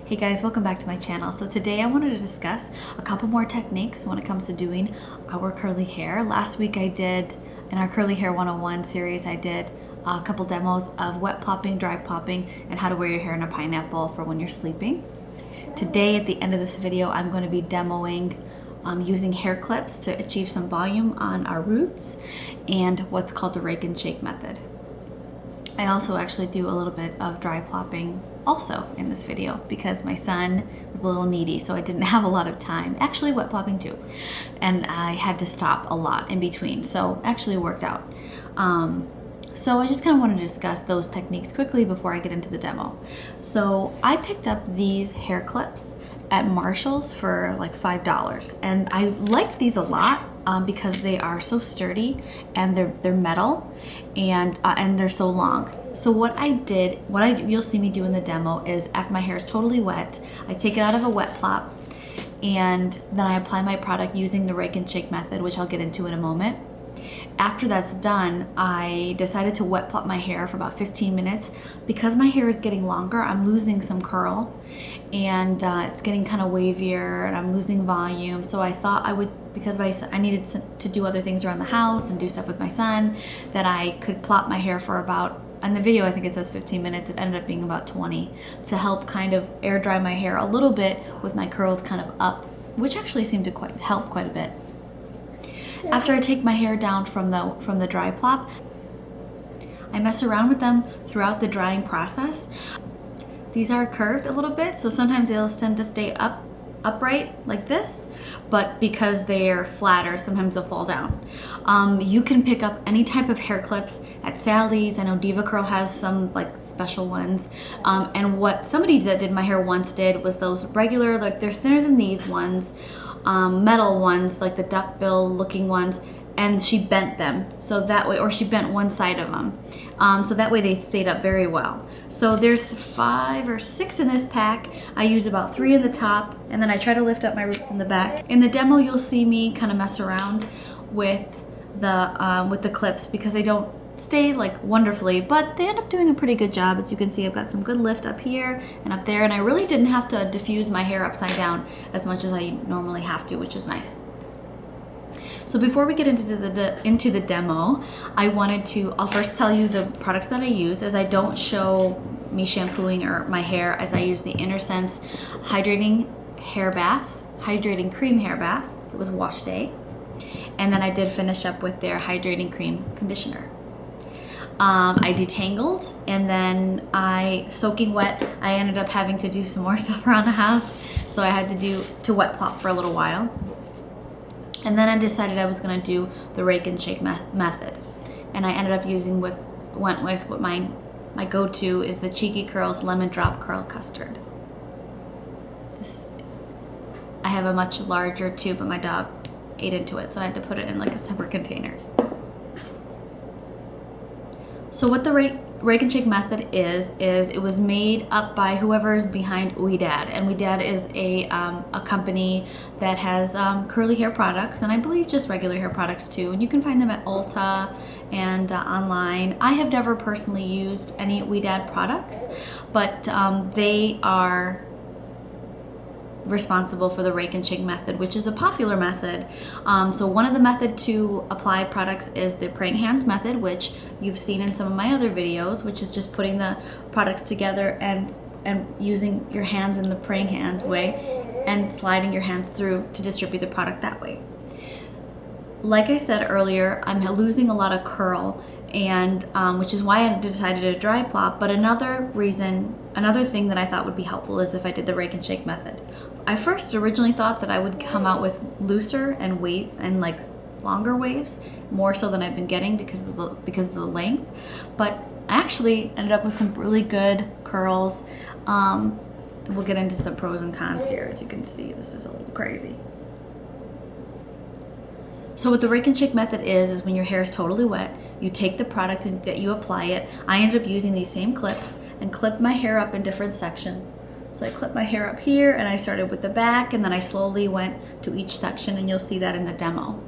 Hey guys, welcome back to my channel. So today I wanted to discuss a couple more techniques when it comes to doing our curly hair. Last week I did, in our Curly Hair 101 series, I did a couple demos of wet plopping, dry plopping, and how to wear your hair in a pineapple for when you're sleeping. Today at the end of this video, I'm going to be demoing using hair clips to achieve some volume on our roots and what's called the rake and shake method. I also actually do a little bit of dry plopping also in this video because my son was a little needy, so I didn't have a lot of time. Actually wet plopping too, and I had to stop a lot in between, so actually it worked out. So I just kind of want to discuss those techniques quickly before I get into the demo. So I picked up these hair clips at Marshall's for like $5, and I like these a lot because they are so sturdy and they're metal and they're so long. So what you'll see me do in the demo is after my hair is totally wet, I take it out of a wet plop and then I apply my product using the rake and shake method, which I'll get into in a moment. After that's done, I decided to wet plop my hair for about 15 minutes. Because my hair is getting longer, I'm losing some curl and it's getting kind of wavier and I'm losing volume. So I thought I would, because I needed to do other things around the house and do stuff with my son, that I could plop my hair for about, in the video I think it says 15 minutes, it ended up being about 20, to help kind of air dry my hair a little bit with my curls kind of up, which actually seemed to help quite a bit. After I take my hair down from the dry plop, I mess around with them throughout the drying process. These are curved a little bit, so sometimes they'll tend to stay upright like this, but because they're flatter, sometimes they'll fall down. You can pick up any type of hair clips at Sally's. I know Deva Curl has some like special ones. And what somebody that did my hair once did was those regular, like they're thinner than these ones, metal ones, like the duckbill looking ones, and she bent them so that way, or she bent one side of them, so that way they stayed up very well. So there's 5 or 6 in this pack. I use about 3 in the top, and then I try to lift up my roots in the back. In the demo, you'll see me kind of mess around with the clips because they don't stay like wonderfully, but they end up doing a pretty good job. As you can see, I've got some good lift up here and up there, and I really didn't have to diffuse my hair upside down as much as I normally have to, which is nice. So before we get into the demo, I'll first tell you the products that I use, as I don't show me shampooing or my hair, as I use the InnerSense hydrating cream hair bath. It was wash day, and then I did finish up with their hydrating cream conditioner. I detangled, and then soaking wet, I ended up having to do some more stuff around the house, so I had to wet plop for a little while. And then I decided I was going to do the rake and shake method, and I ended up went with what my go-to is the Cheeky Curls Lemon Drop Curl Custard. I have a much larger tube, but my dog ate into it, so I had to put it in like a separate container. So what the rake and shake method is it was made up by whoever's behind Ouidad, and Ouidad is a company that has curly hair products, and I believe just regular hair products too, and you can find them at Ulta and online. I have never personally used any Ouidad products, but they are responsible for the rake and shake method, which is a popular method. So one of the method to apply products is the praying hands method, which you've seen in some of my other videos, which is just putting the products together and using your hands in the praying hands way and sliding your hands through to distribute the product that way. Like I said earlier, I'm losing a lot of curl, and which is why I decided to dry plop. But another thing that I thought would be helpful is if I did the rake and shake method. I first originally thought that I would come out with looser and like longer waves, more so than I've been getting because of the length. But I actually ended up with some really good curls. We'll get into some pros and cons here. As you can see, this is a little crazy. So what the rake and shake method is when your hair is totally wet, you take the product and you apply it. I ended up using these same clips and clipped my hair up in different sections. So I clipped my hair up here, and I started with the back, and then I slowly went to each section, and you'll see that in the demo.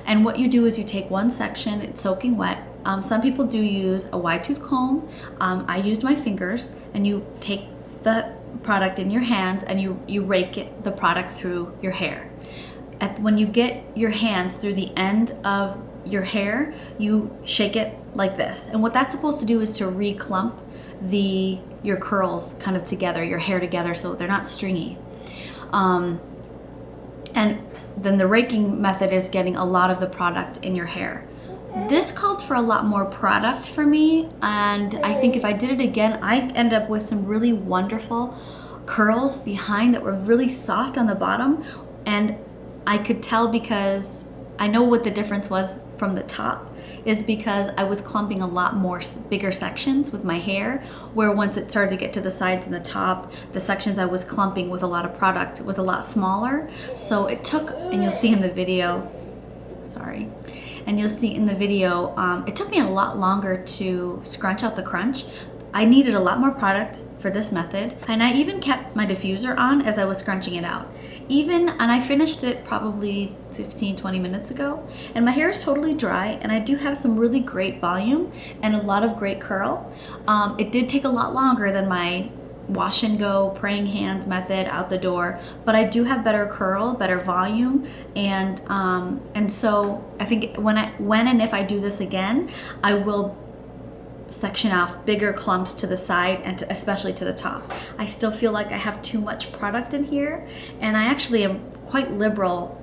And what you do is you take one section, it's soaking wet. Some people do use a wide tooth comb. I used my fingers, and you take the product in your hands and you rake the product through your hair. When you get your hands through the end of your hair, you shake it like this. And what that's supposed to do is to reclump your curls kind of together, your hair together, so they're not stringy. And then the raking method is getting a lot of the product in your hair. This called for a lot more product for me, and I think if I did it again, I ended up with some really wonderful curls behind that were really soft on the bottom, and I could tell because I know what the difference was from the top is because I was clumping a lot more bigger sections with my hair, where once it started to get to the sides and the top, the sections I was clumping with a lot of product was a lot smaller. So it took, and you'll see in the video, it took me a lot longer to scrunch out the crunch. I needed a lot more product for this method, and I even kept my diffuser on as I was scrunching it out. And I finished it probably 15-20 minutes ago, and my hair is totally dry, and I do have some really great volume and a lot of great curl. It did take a lot longer than my wash and go praying hands method out the door, but I do have better curl, better volume, and so I think when and if I do this again, I will section off bigger clumps to the side and especially to the top. I still feel like I have too much product in here, and I actually am quite liberal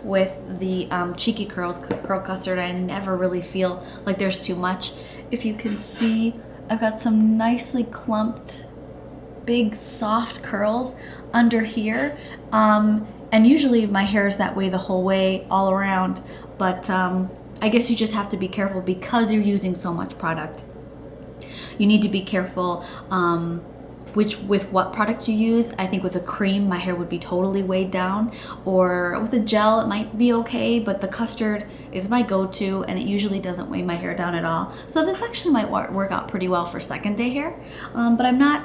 with the cheeky curl custard. I never really feel like there's too much. If you can see, I've got some nicely clumped big soft curls under here, and usually my hair is that way the whole way all around, but I guess you just have to be careful because you're using so much product. You need to be careful with what products you use. I think with a cream, my hair would be totally weighed down, or with a gel, it might be okay, but the custard is my go-to, and it usually doesn't weigh my hair down at all. So this actually might work out pretty well for second day hair, but I'm not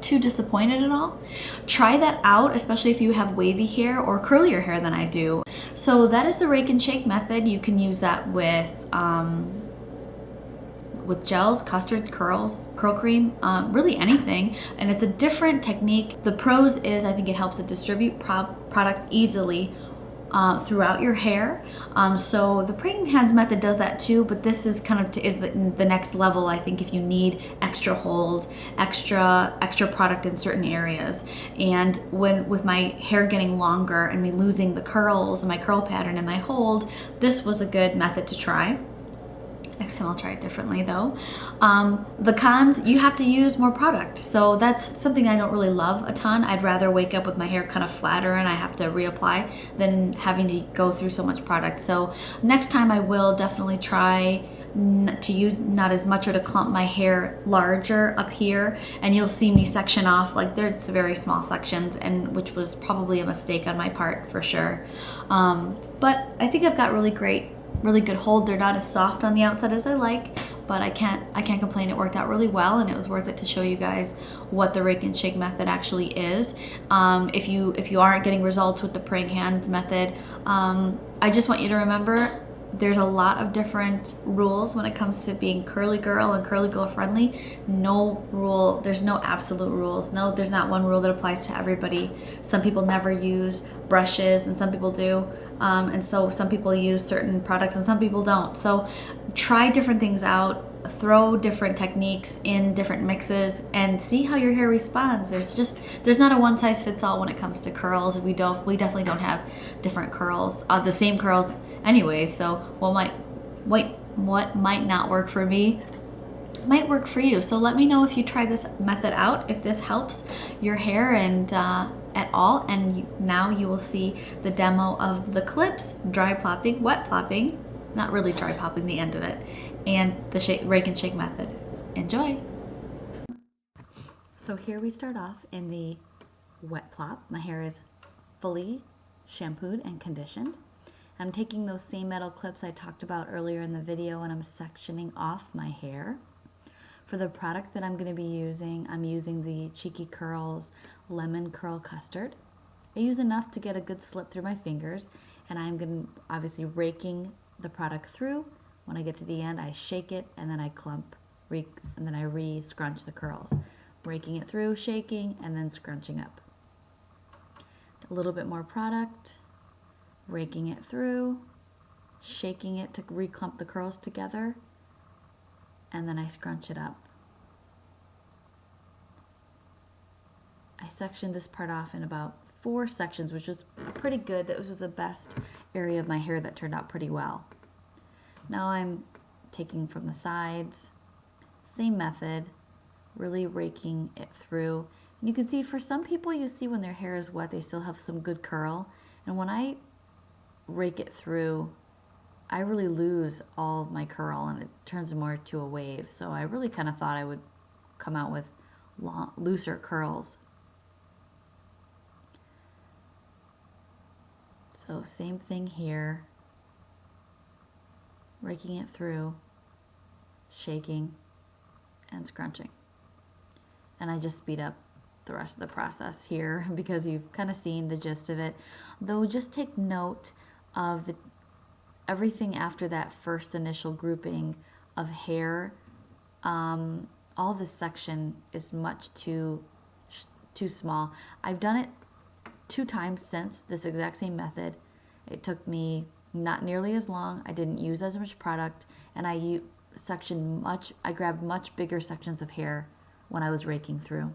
too disappointed at all. Try that out, especially if you have wavy hair or curlier hair than I do. So that is the rake and shake method. You can use that with gels, custard, curl cream, really anything, and it's a different technique. The pros is I think it helps to distribute products easily throughout your hair. So the praying hands method does that too, but this is kind of the next level, I think, if you need extra hold, extra product in certain areas. And with my hair getting longer and me losing the curls and my curl pattern and my hold, this was a good method to try. Next time I'll try it differently though. The cons, you have to use more product. So that's something I don't really love a ton. I'd rather wake up with my hair kind of flatter and I have to reapply than having to go through so much product. So next time I will definitely try to use not as much, or to clump my hair larger up here, and you'll see me section off, like there's very small sections, and which was probably a mistake on my part for sure. But I think I've got really good hold. They're not as soft on the outside as I like, but I can't complain. It worked out really well, and it was worth it to show you guys what the rake and shake method actually is. If you aren't getting results with the praying hands method, I just want you to remember there's a lot of different rules when it comes to being curly girl and curly girl friendly. There's no absolute rules. No, there's not one rule that applies to everybody. Some people never use brushes and some people do. And so some people use certain products and some people don't. So try different things out, throw different techniques in different mixes, and see how your hair responds. There's not a one size fits all when it comes to curls. We definitely don't have different curls, the same curls anyway. So what might not work for me might work for you. So let me know if you try this method out, if this helps your hair and at all. And now you will see the demo of the clips, dry plopping, wet plopping, not really dry plopping, the end of it, and the rake and shake method. Enjoy. So here we start off in the wet plop. My hair is fully shampooed and conditioned. I'm taking those same metal clips I talked about earlier in the video, and I'm sectioning off my hair. For the product that I'm going to be using, I'm using the Cheeky Curls Lemon Curl Custard. I use enough to get a good slip through my fingers, and I'm going to obviously raking the product through. When I get to the end, I shake it, and then I clump, and then I re-scrunch the curls. raking it through, shaking, and then scrunching up. A little bit more product, raking it through, shaking it to reclump the curls together, and then I scrunch it up. I sectioned this part off in about 4 sections, which was pretty good. That was the best area of my hair that turned out pretty well. Now I'm taking from the sides, same method, really raking it through. And you can see for some people, you see when their hair is wet, they still have some good curl. And when I rake it through, I really lose all of my curl and it turns more to a wave. So I really kind of thought I would come out with looser curls. So same thing here, raking it through, shaking, and scrunching. And I just speed up the rest of the process here because you've kind of seen the gist of it. Though just take note of everything after that first initial grouping of hair. All this section is much too small. I've done it 2 times since, this exact same method. It took me not nearly as long. I didn't use as much product, and I grabbed much bigger sections of hair when I was raking through.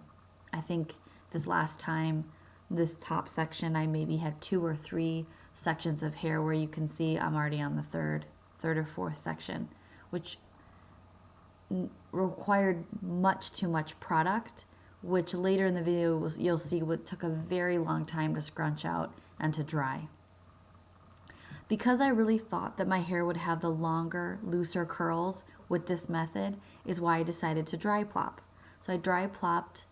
I think this last time, this top section, I maybe had 2 or 3 sections of hair where you can see I'm already on the third or fourth section, which required much too much product, which later in the video you'll see what took a very long time to scrunch out and to dry. Because I really thought that my hair would have the longer, looser curls with this method is why I decided to dry plop. So I dry plopped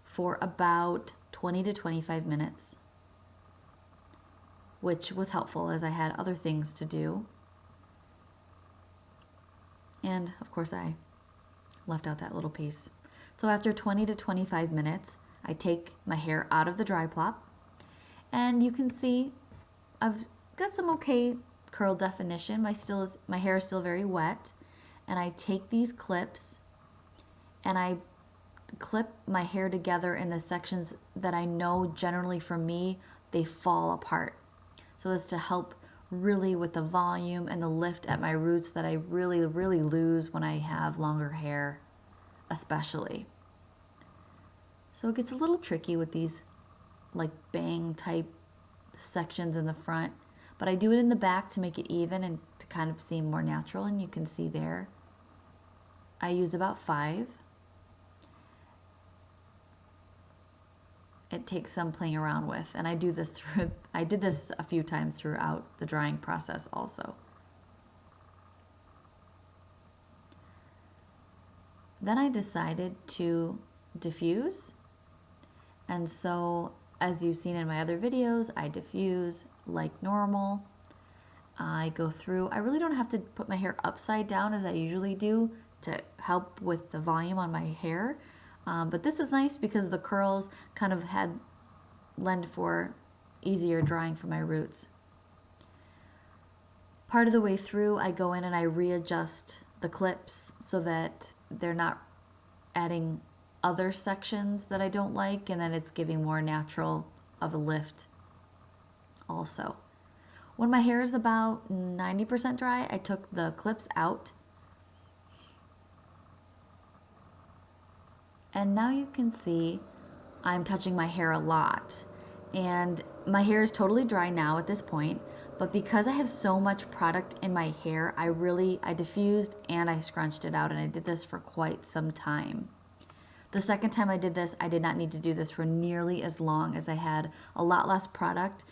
for about 20 to 25 minutes, which was helpful as I had other things to do. And of course I left out that little piece. So after 20 to 25 minutes, I take my hair out of the dry plop, and you can see I've got some okay curl definition. My hair is still very wet, and I take these clips and I clip my hair together in the sections that I know generally for me they fall apart. So that's to help really with the volume and the lift at my roots that I really lose when I have longer hair, especially. So it gets a little tricky with these like bang type sections in the front, but I do it in the back to make it even and to kind of seem more natural, and you can see there I use about 5. It takes some playing around with, and I did this a few times throughout the drying process also. Then I decided to diffuse, and so as you've seen in my other videos, I diffuse like normal. I go through. I really don't have to put my hair upside down as I usually do to help with the volume on my hair. But this was nice because the curls kind of lend for easier drying for my roots. Part of the way through, I go in and I readjust the clips so that they're not adding other sections that I don't like, and then it's giving more natural of a lift also. When my hair is about 90% dry, I took the clips out. And now you can see I'm touching my hair a lot. And my hair is totally dry now at this point, but because I have so much product in my hair, I diffused and I scrunched it out, and I did this for quite some time. The second time I did this, I did not need to do this for nearly as long as I had a lot less product,